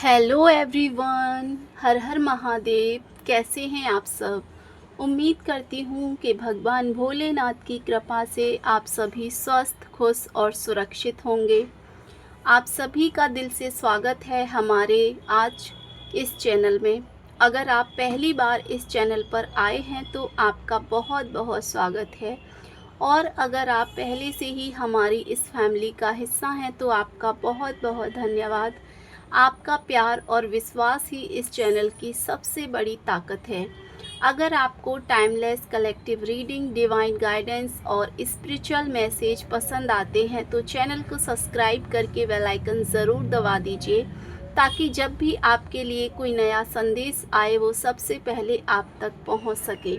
Hello everyone. हर हर महादेव। कैसे हैं आप सब? उम्मीद करती हूँ कि भगवान भोलेनाथ की कृपा से आप सभी स्वस्थ, खुश और सुरक्षित होंगे। आप सभी का दिल से स्वागत है हमारे आज इस चैनल में। अगर आप पहली बार इस चैनल पर आए हैं तो आपका बहुत बहुत स्वागत है, और अगर आप पहले से ही हमारी इस फैमिली का हिस्सा हैं तो आपका बहुत बहुत धन्यवाद। आपका प्यार और विश्वास ही इस चैनल की सबसे बड़ी ताकत है। अगर आपको timeless collective reading, divine guidance और स्पिरिचुअल मैसेज पसंद आते हैं तो चैनल को सब्सक्राइब करके बेल आइकन ज़रूर दबा दीजिए, ताकि जब भी आपके लिए कोई नया संदेश आए वो सबसे पहले आप तक पहुंच सके।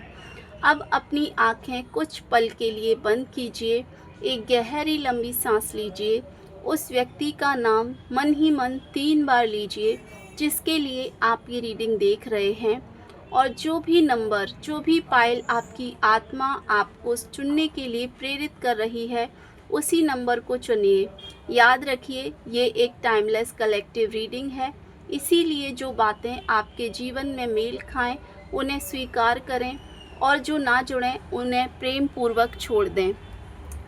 अब अपनी आँखें कुछ पल के लिए बंद कीजिए, एक गहरी लंबी सांस लीजिए, उस व्यक्ति का नाम मन ही मन 3 बार लीजिए जिसके लिए आप ये रीडिंग देख रहे हैं, और जो भी नंबर, जो भी पाइल आपकी आत्मा आपको चुनने के लिए प्रेरित कर रही है उसी नंबर को चुनिए। याद रखिए, ये एक टाइमलेस कलेक्टिव रीडिंग है, इसीलिए जो बातें आपके जीवन में मेल खाएं उन्हें स्वीकार करें, और जो ना जुड़ें उन्हें प्रेम पूर्वक छोड़ दें,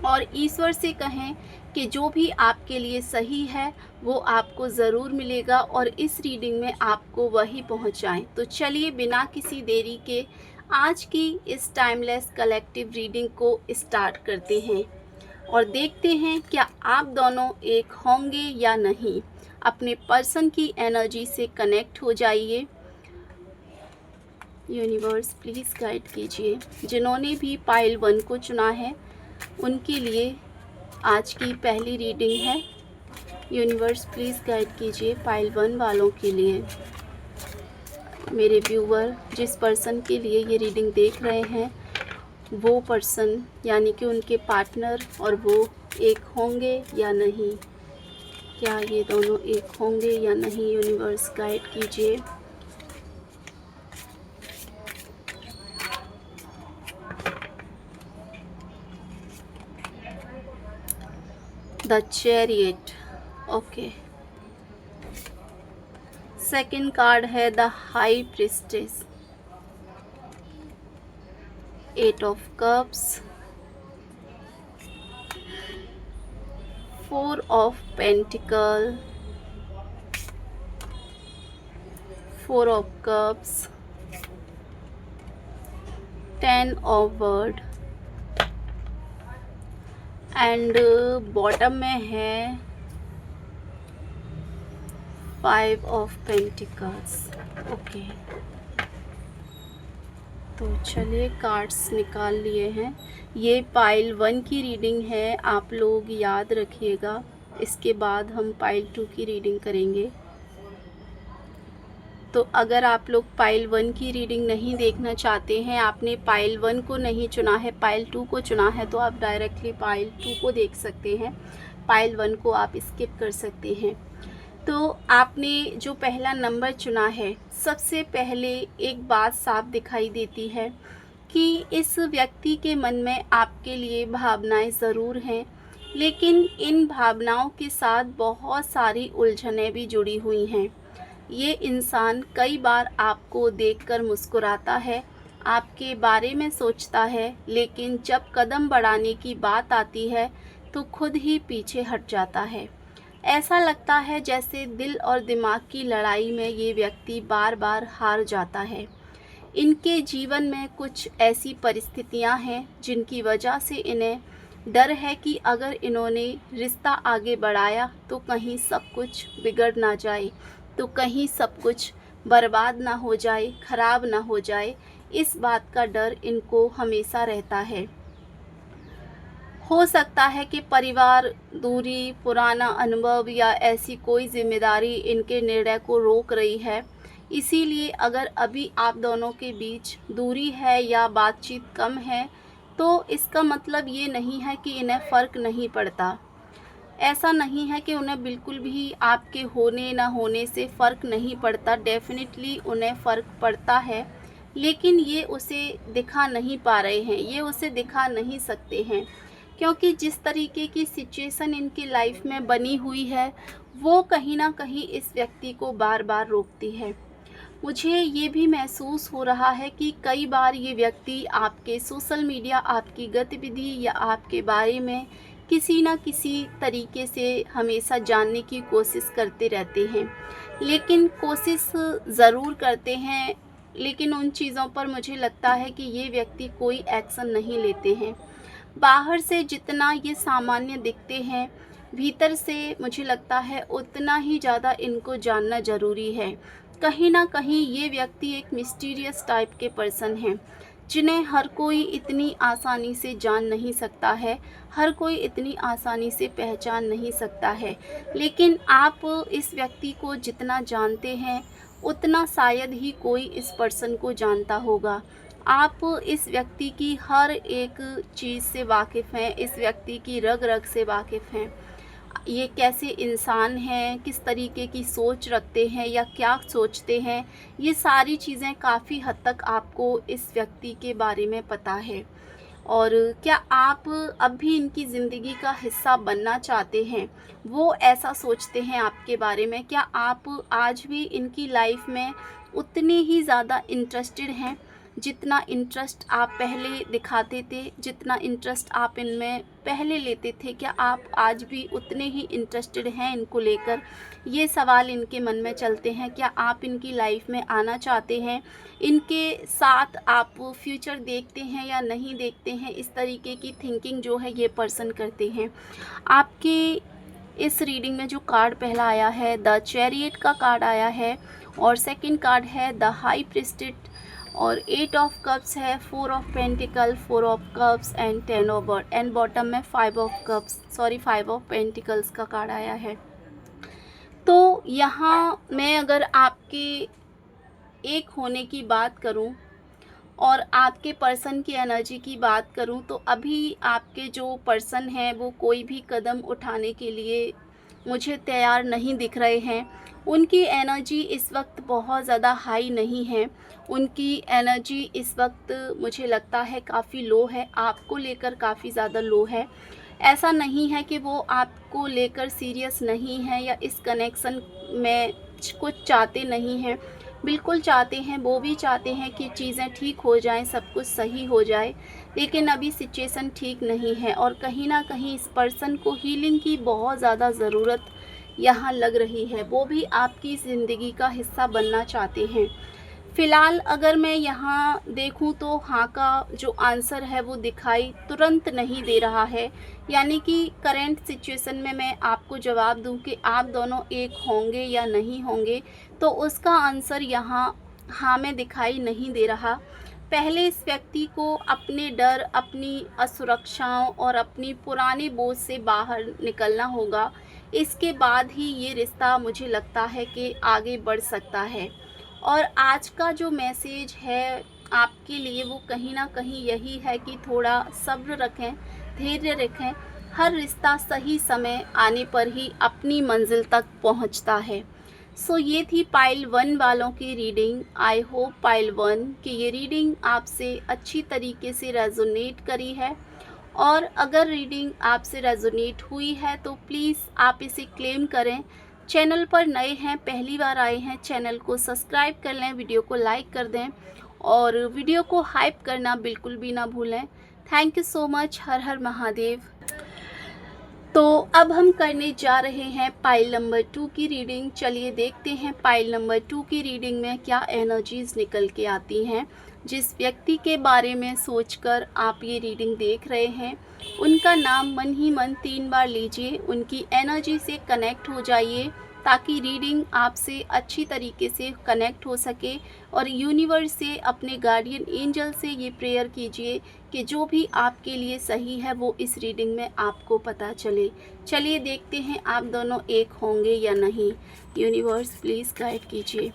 और ईश्वर से कहें कि जो भी आपके लिए सही है वो आपको ज़रूर मिलेगा, और इस रीडिंग में आपको वही पहुंचाएं। तो चलिए बिना किसी देरी के आज की इस टाइमलेस कलेक्टिव रीडिंग को स्टार्ट करते हैं, और देखते हैं क्या आप दोनों एक होंगे या नहीं। अपने पर्सन की एनर्जी से कनेक्ट हो जाइए। यूनिवर्स प्लीज़ गाइड कीजिए। जिन्होंने भी पाइल 1 को चुना है उनके लिए आज की पहली रीडिंग है। यूनिवर्स प्लीज़ गाइड कीजिए पाइल 1 वालों के लिए। मेरे व्यूवर जिस पर्सन के लिए ये रीडिंग देख रहे हैं वो पर्सन यानी कि उनके पार्टनर और वो एक होंगे या नहीं, क्या ये दोनों एक होंगे या नहीं, यूनिवर्स गाइड कीजिए। The chariot, okay. Second card है the high priestess, 8 of cups, 4 of pentacle, 4 of cups, 10 of word, and bottom में है 5 ऑफ पेंटिकल्स, ओके। तो चलिए कार्ड्स निकाल लिए हैं। ये पाइल 1 की रीडिंग है, आप लोग याद रखिएगा। इसके बाद हम पाइल 2 की रीडिंग करेंगे। तो अगर आप लोग पाइल 1 की रीडिंग नहीं देखना चाहते हैं, आपने पाइल 1 को नहीं चुना है, पाइल 2 को चुना है, तो आप डायरेक्टली पाइल 2 को देख सकते हैं। पाइल 1 को आप स्किप कर सकते हैं। तो आपने जो पहला नंबर चुना है, सबसे पहले एक बात साफ दिखाई देती है कि इस व्यक्ति के मन में आपके लिए भावनाएं ज़रूर हैं, लेकिन इन भावनाओं के साथ बहुत सारी उलझनें भी जुड़ी हुई हैं। ये इंसान कई बार आपको देखकर मुस्कुराता है, आपके बारे में सोचता है, लेकिन जब कदम बढ़ाने की बात आती है तो खुद ही पीछे हट जाता है। ऐसा लगता है जैसे दिल और दिमाग की लड़ाई में ये व्यक्ति बार बार हार जाता है। इनके जीवन में कुछ ऐसी परिस्थितियां हैं जिनकी वजह से इन्हें डर है कि अगर इन्होंने रिश्ता आगे बढ़ाया तो कहीं सब कुछ बिगड़ ना जाए, तो कहीं सब कुछ बर्बाद ना हो जाए, ख़राब ना हो जाए। इस बात का डर इनको हमेशा रहता है। हो सकता है कि परिवार, दूरी, पुराना अनुभव या ऐसी कोई जिम्मेदारी इनके निर्णय को रोक रही है। इसीलिए अगर अभी आप दोनों के बीच दूरी है या बातचीत कम है तो इसका मतलब ये नहीं है कि इन्हें फ़र्क नहीं पड़ता। ऐसा नहीं है कि उन्हें बिल्कुल भी आपके होने ना होने से फ़र्क नहीं पड़ता। डेफ़िनेटली उन्हें फ़र्क पड़ता है, लेकिन ये उसे दिखा नहीं पा रहे हैं, ये उसे दिखा नहीं सकते हैं, क्योंकि जिस तरीके की सिचुएशन इनकी लाइफ में बनी हुई है वो कहीं न कहीं इस व्यक्ति को बार-बार रोकती है। मुझे ये भी महसूस हो रहा है कि कई बार ये व्यक्ति आपके सोशल मीडिया, आपकी गतिविधि या आपके बारे में किसी न किसी तरीके से हमेशा जानने की कोशिश करते रहते हैं। लेकिन कोशिश ज़रूर करते हैं, लेकिन उन चीज़ों पर मुझे लगता है कि ये व्यक्ति कोई एक्शन नहीं लेते हैं। बाहर से जितना ये सामान्य दिखते हैं, भीतर से मुझे लगता है उतना ही ज़्यादा इनको जानना ज़रूरी है। कहीं न कहीं ये व्यक्ति एक मिस्टीरियस टाइप के पर्सन हैं, जिन्हें हर कोई इतनी आसानी से जान नहीं सकता है, हर कोई इतनी आसानी से पहचान नहीं सकता है। लेकिन आप इस व्यक्ति को जितना जानते हैं, उतना शायद ही कोई इस पर्सन को जानता होगा। आप इस व्यक्ति की हर एक चीज़ से वाकिफ़ हैं, इस व्यक्ति की रग-रग से वाकिफ़ हैं। ये कैसे इंसान हैं, किस तरीके की सोच रखते हैं या क्या सोचते हैं, ये सारी चीज़ें काफ़ी हद तक आपको इस व्यक्ति के बारे में पता है। और क्या आप अब भी इनकी ज़िंदगी का हिस्सा बनना चाहते हैं? वो ऐसा सोचते हैं आपके बारे में? क्या आप आज भी इनकी लाइफ़ में उतने ही ज़्यादा इंटरेस्टेड हैं, जितना इंटरेस्ट आप पहले दिखाते थे, जितना इंटरेस्ट आप इनमें पहले लेते थे? क्या आप आज भी उतने ही इंटरेस्टेड हैं इनको लेकर? ये सवाल इनके मन में चलते हैं। क्या आप इनकी लाइफ़ में आना चाहते हैं? इनके साथ आप फ्यूचर देखते हैं या नहीं देखते हैं? इस तरीके की थिंकिंग जो है ये पर्सन करते हैं। आपके इस रीडिंग में जो कार्ड पहला आया है, द चैरियट का कार्ड आया है, और सेकंड कार्ड है द हाई प्रीस्टेड, और 8 ऑफ कप्स है, 4 of pentacle, 4 of cups and 10 of बॉट, एंड बॉटम में 5 ऑफ कप्स, 5 ऑफ पेंटिकल्स का कार्ड आया है। तो यहाँ मैं अगर आपके एक होने की बात करूं और आपके पर्सन की एनर्जी की बात करूं, तो अभी आपके जो पर्सन हैं वो कोई भी कदम उठाने के लिए मुझे तैयार नहीं दिख रहे हैं। उनकी एनर्जी इस वक्त बहुत ज़्यादा हाई नहीं है। उनकी एनर्जी इस वक्त मुझे लगता है काफ़ी लो है, आपको लेकर काफ़ी ज़्यादा लो है। ऐसा नहीं है कि वो आपको लेकर सीरियस नहीं है या इस कनेक्शन में कुछ चाहते नहीं हैं। बिल्कुल चाहते हैं, वो भी चाहते हैं कि चीज़ें ठीक हो जाएं, सब कुछ सही हो जाए, लेकिन अभी सिचुएशन ठीक नहीं है और कहीं ना कहीं इस पर्सन को हीलिंग की बहुत ज़्यादा ज़रूरत यहाँ लग रही है। वो भी आपकी ज़िंदगी का हिस्सा बनना चाहते हैं। फ़िलहाल अगर मैं यहाँ देखूँ तो हाँ का जो आंसर है वो दिखाई तुरंत नहीं दे रहा है, यानी कि करंट सिचुएशन में मैं आपको जवाब दूँ कि आप दोनों एक होंगे या नहीं होंगे, तो उसका आंसर यहाँ हाँ में दिखाई नहीं दे रहा। पहले इस व्यक्ति को अपने डर, अपनी असुरक्षाओं और अपनी पुराने बोझ से बाहर निकलना होगा। इसके बाद ही ये रिश्ता मुझे लगता है कि आगे बढ़ सकता है। और आज का जो मैसेज है आपके लिए वो कहीं ना कहीं यही है कि थोड़ा सब्र रखें, धैर्य रखें। हर रिश्ता सही समय आने पर ही अपनी मंजिल तक पहुंचता है। सो ये थी पाइल 1 वालों की रीडिंग। आई होप पाइल 1 कि ये रीडिंग आपसे अच्छी तरीके से रेजोनेट करी है, और अगर रीडिंग आपसे रेजोनेट हुई है तो प्लीज़ आप इसे क्लेम करें। चैनल पर नए हैं, पहली बार आए हैं, चैनल को सब्सक्राइब कर लें, वीडियो को लाइक कर दें और वीडियो को हाइप करना बिल्कुल भी ना भूलें। Thank you so much. हर हर महादेव। तो अब हम करने जा रहे हैं पाइल नंबर 2 की रीडिंग। चलिए देखते हैं पाइल नंबर 2 की रीडिंग में क्या एनर्जीज़ निकल के आती हैं। जिस व्यक्ति के बारे में सोचकर आप ये रीडिंग देख रहे हैं, उनका नाम मन ही मन 3 बार लीजिए, उनकी एनर्जी से कनेक्ट हो जाइए ताकि रीडिंग आपसे अच्छी तरीके से कनेक्ट हो सके। और यूनिवर्स से, अपने गार्डियन एंजल से ये प्रेयर कीजिए कि जो भी आपके लिए सही है वो इस रीडिंग में आपको पता चले। चलिए देखते हैं आप दोनों एक होंगे या नहीं। यूनिवर्स प्लीज़ गाइड कीजिए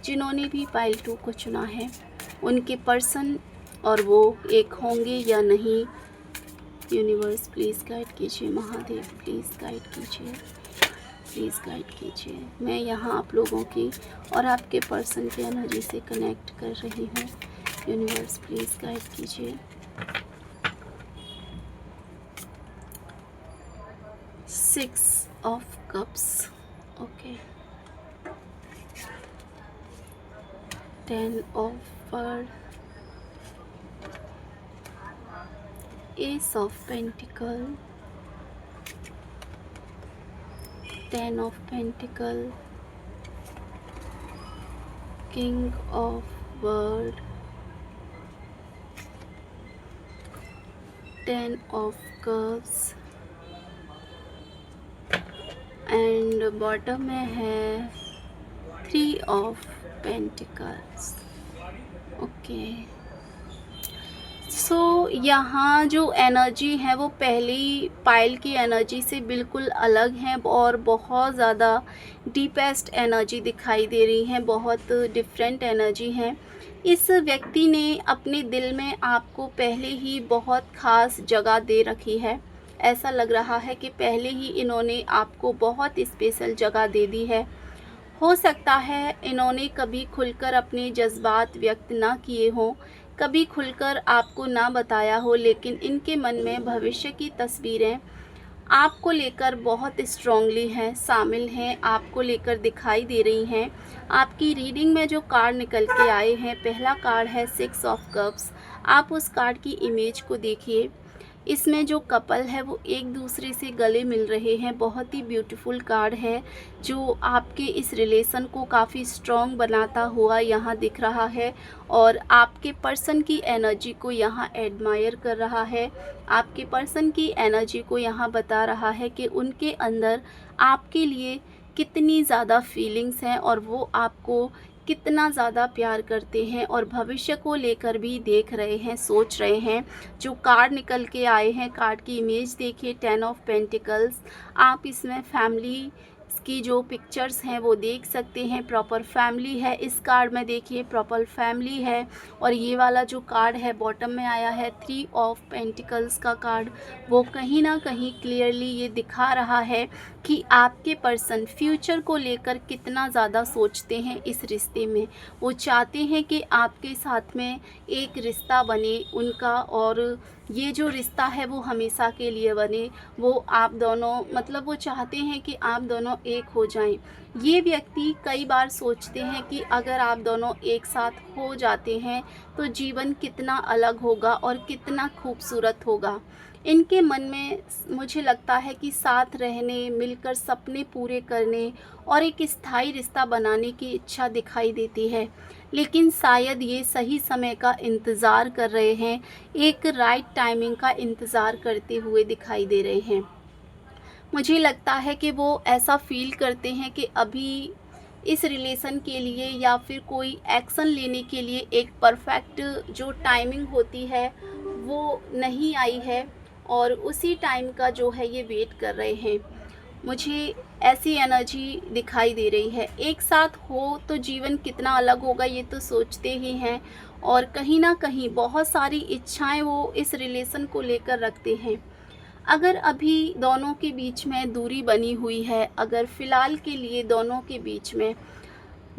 जिन्होंने भी पाइल 2 को चुना है, उनके पर्सन और वो एक होंगे या नहीं। यूनिवर्स प्लीज़ गाइड कीजिए, महादेव प्लीज़ गाइड कीजिए, प्लीज़ गाइड कीजिए। मैं यहाँ आप लोगों की और आपके पर्सन की एनर्जी से कनेक्ट कर रही हूँ। यूनिवर्स प्लीज़ गाइड कीजिए। 6 of cups, okay. 10 of word, S of pentacle, 10 of pentacle, king of word, 10 of cups and bottom में है 3 ऑफ पेंटिकल्स। ओके, सो यहाँ जो एनर्जी है वो पहली पाइल की एनर्जी से बिल्कुल अलग है और बहुत ज़्यादा डीपेस्ट एनर्जी दिखाई दे रही है, बहुत डिफरेंट एनर्जी है। इस व्यक्ति ने अपने दिल में आपको पहले ही बहुत ख़ास जगह दे रखी है। ऐसा लग रहा है कि पहले ही इन्होंने आपको बहुत स्पेशल जगह दे दी है। हो सकता है इन्होंने कभी खुलकर अपने जज्बात व्यक्त ना किए हों, कभी खुलकर आपको ना बताया हो, लेकिन इनके मन में भविष्य की तस्वीरें आपको लेकर बहुत स्ट्रॉन्गली हैं, शामिल हैं, आपको लेकर दिखाई दे रही हैं। आपकी रीडिंग में जो कार्ड निकल के आए हैं, पहला कार्ड है 6 ऑफ कप्स। आप उस कार्ड की इमेज को देखिए। इसमें जो कपल है वो एक दूसरे से गले मिल रहे हैं। बहुत ही ब्यूटीफुल कार्ड है जो आपके इस रिलेशन को काफ़ी स्ट्रॉन्ग बनाता हुआ यहाँ दिख रहा है और आपके पर्सन की एनर्जी को यहाँ एडमायर कर रहा है। आपके पर्सन की एनर्जी को यहाँ बता रहा है कि उनके अंदर आपके लिए कितनी ज़्यादा फीलिंग्स हैं और वो आपको कितना ज़्यादा प्यार करते हैं और भविष्य को लेकर भी देख रहे हैं, सोच रहे हैं। जो कार्ड निकल के आए हैं, कार्ड की इमेज देखिए, 10 ऑफ पेंटिकल्स। आप इसमें फैमिली की जो पिक्चर्स हैं वो देख सकते हैं। प्रॉपर फैमिली है इस कार्ड में, देखिए प्रॉपर फैमिली है। और ये वाला जो कार्ड है बॉटम में आया है 3 ऑफ पेंटिकल्स का कार्ड, वो कहीं ना कहीं क्लियरली ये दिखा रहा है कि आपके पर्सन फ्यूचर को लेकर कितना ज़्यादा सोचते हैं इस रिश्ते में। वो चाहते हैं कि आपके साथ में एक रिश्ता बने उनका, और ये जो रिश्ता है वो हमेशा के लिए बने। वो आप दोनों मतलब वो चाहते हैं कि आप दोनों एक हो जाएं। ये व्यक्ति कई बार सोचते हैं कि अगर आप दोनों एक साथ हो जाते हैं तो जीवन कितना अलग होगा और कितना खूबसूरत होगा। इनके मन में मुझे लगता है कि साथ रहने, मिलकर सपने पूरे करने और एक स्थायी रिश्ता बनाने की इच्छा दिखाई देती है, लेकिन शायद ये सही समय का इंतज़ार कर रहे हैं, एक राइट टाइमिंग का इंतज़ार करते हुए दिखाई दे रहे हैं। मुझे लगता है कि वो ऐसा फ़ील करते हैं कि अभी इस रिलेशन के लिए या फिर कोई एक्शन लेने के लिए एक परफेक्ट जो टाइमिंग होती है वो नहीं आई है और उसी टाइम का जो है ये वेट कर रहे हैं। मुझे ऐसी एनर्जी दिखाई दे रही है। एक साथ हो तो जीवन कितना अलग होगा ये तो सोचते ही हैं और कहीं ना कहीं बहुत सारी इच्छाएं वो इस रिलेशन को लेकर रखते हैं। अगर अभी दोनों के बीच में दूरी बनी हुई है, अगर फ़िलहाल के लिए दोनों के बीच में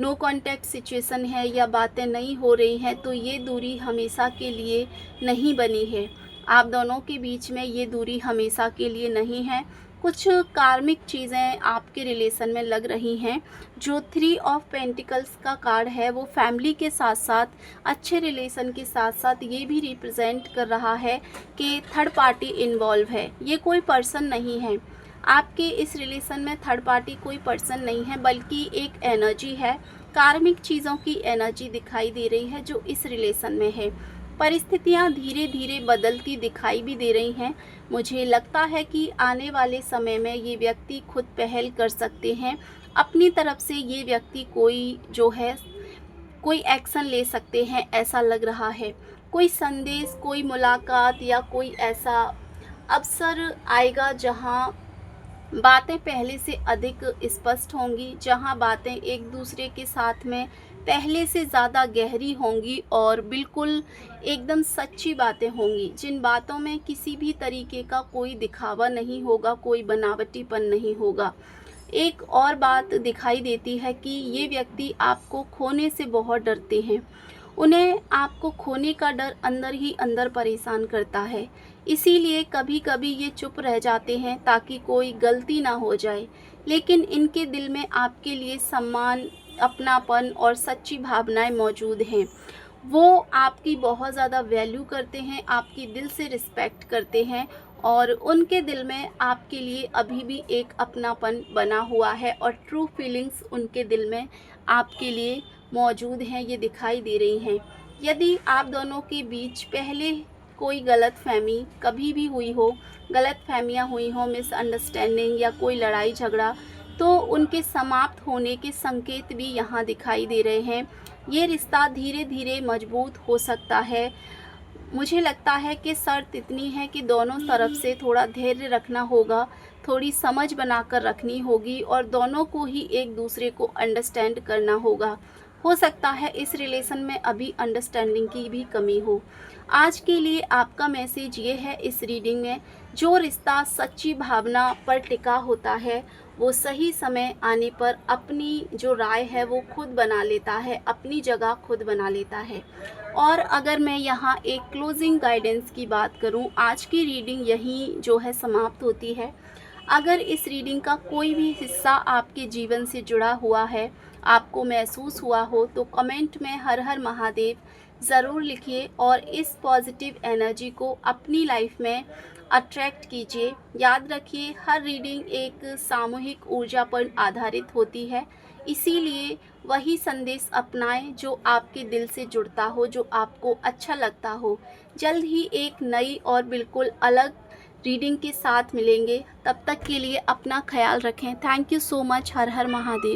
नो कांटेक्ट सिचुएशन है या बातें नहीं हो रही हैं, तो ये दूरी हमेशा के लिए नहीं बनी है। आप दोनों के बीच में ये दूरी हमेशा के लिए नहीं है। कुछ कार्मिक चीज़ें आपके रिलेशन में लग रही हैं। जो 3 ऑफ पेंटिकल्स का कार्ड है वो फैमिली के साथ साथ अच्छे रिलेशन के साथ साथ ये भी रिप्रेजेंट कर रहा है कि थर्ड पार्टी इन्वॉल्व है। ये कोई पर्सन नहीं है, आपके इस रिलेशन में थर्ड पार्टी कोई पर्सन नहीं है, बल्कि एक एनर्जी है। कार्मिक चीज़ों की एनर्जी दिखाई दे रही है जो इस रिलेशन में है। परिस्थितियाँ धीरे धीरे बदलती दिखाई भी दे रही हैं। मुझे लगता है कि आने वाले समय में ये व्यक्ति खुद पहल कर सकते हैं। अपनी तरफ से ये व्यक्ति कोई जो है कोई एक्शन ले सकते हैं, ऐसा लग रहा है। कोई संदेश, कोई मुलाकात या कोई ऐसा अवसर आएगा जहां बातें पहले से अधिक स्पष्ट होंगी, जहां बातें एक दूसरे के साथ में पहले से ज़्यादा गहरी होंगी और बिल्कुल एकदम सच्ची बातें होंगी, जिन बातों में किसी भी तरीके का कोई दिखावा नहीं होगा, कोई बनावटीपन नहीं होगा। एक और बात दिखाई देती है कि ये व्यक्ति आपको खोने से बहुत डरते हैं। उन्हें आपको खोने का डर अंदर ही अंदर परेशान करता है, इसीलिए कभी कभी ये चुप रह जाते हैं ताकि कोई गलती ना हो जाए। लेकिन इनके दिल में आपके लिए सम्मान, अपनापन और सच्ची भावनाएं मौजूद हैं। वो आपकी बहुत ज़्यादा वैल्यू करते हैं, आपकी दिल से रिस्पेक्ट करते हैं और उनके दिल में आपके लिए अभी भी एक अपनापन बना हुआ है और ट्रू फीलिंग्स उनके दिल में आपके लिए मौजूद हैं, ये दिखाई दे रही हैं। यदि आप दोनों के बीच पहले कोई गलतफ़हमी कभी भी हुई हो, गलतफ़हमियाँ हुई हों, मिसअंडरस्टैंडिंग या कोई लड़ाई झगड़ा, तो उनके समाप्त होने के संकेत भी यहाँ दिखाई दे रहे हैं। ये रिश्ता धीरे धीरे मजबूत हो सकता है। मुझे लगता है कि शर्त इतनी है कि दोनों तरफ से थोड़ा धैर्य रखना होगा, थोड़ी समझ बनाकर रखनी होगी और दोनों को ही एक दूसरे को अंडरस्टैंड करना होगा। हो सकता है इस रिलेशन में अभी अंडरस्टैंडिंग की भी कमी हो। आज के लिए आपका मैसेज ये है इस रीडिंग में, जो रिश्ता सच्ची भावना पर टिका होता है वो सही समय आने पर अपनी जो राय है वो खुद बना लेता है, अपनी जगह खुद बना लेता है। और अगर मैं यहाँ एक क्लोजिंग गाइडेंस की बात करूँ, आज की रीडिंग यहीं जो है समाप्त होती है। अगर इस रीडिंग का कोई भी हिस्सा आपके जीवन से जुड़ा हुआ है, आपको महसूस हुआ हो, तो कमेंट में हर हर महादेव ज़रूर लिखिए और इस पॉजिटिव एनर्जी को अपनी लाइफ में अट्रैक्ट कीजिए। याद रखिए, हर रीडिंग एक सामूहिक ऊर्जा पर आधारित होती है, इसीलिए वही संदेश अपनाएं जो आपके दिल से जुड़ता हो, जो आपको अच्छा लगता हो। जल्द ही एक नई और बिल्कुल अलग रीडिंग के साथ मिलेंगे। तब तक के लिए अपना ख्याल रखें। Thank you so much. हर हर महादेव।